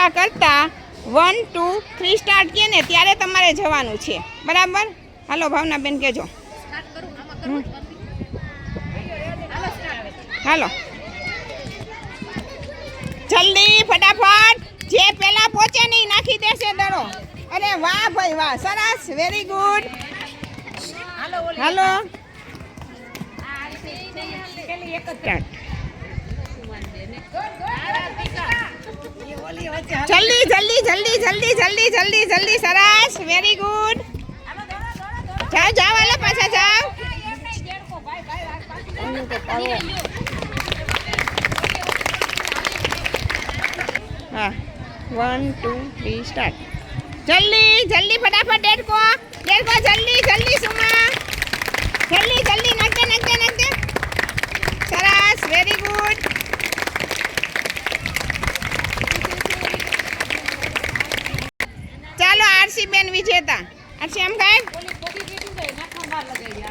કરતાં કરતાં 1 2 3 સ્ટાર્ટ કહે ને ત્યારે તમારે જવાનું છે, બરાબર? હાલો ભાવનાબેન કહેજો. હાલો જલ્દી ફટાફટ, જે પહેલા પહોંચે ને ઈ નાખી દેશે દડો. અરે વાહ ભાઈ વાહ, સરસ, વેરી ગુડ. હાલો જલ્દી જલ્દી જલ્દી જલ્દી જલ્દી જલ્દી જલ્દી, સરસ, વેરી ગુડ. જાઓ જાઓ, હાલો પાછા જાઓ. હા 1 2 3 સ્ટાર્ટ. જલ્દી જલ્દી ફટાફટ, ડેડકો ડેડકો, જલ્દી જલ્દી સુમા, જલ્દી જલ્દી, નાખજે નાખજે નાખજે, સરસ, વેરી ગુડ. ચાલો આરસી બેન વિજેતા. આરસી એમ કાંઈ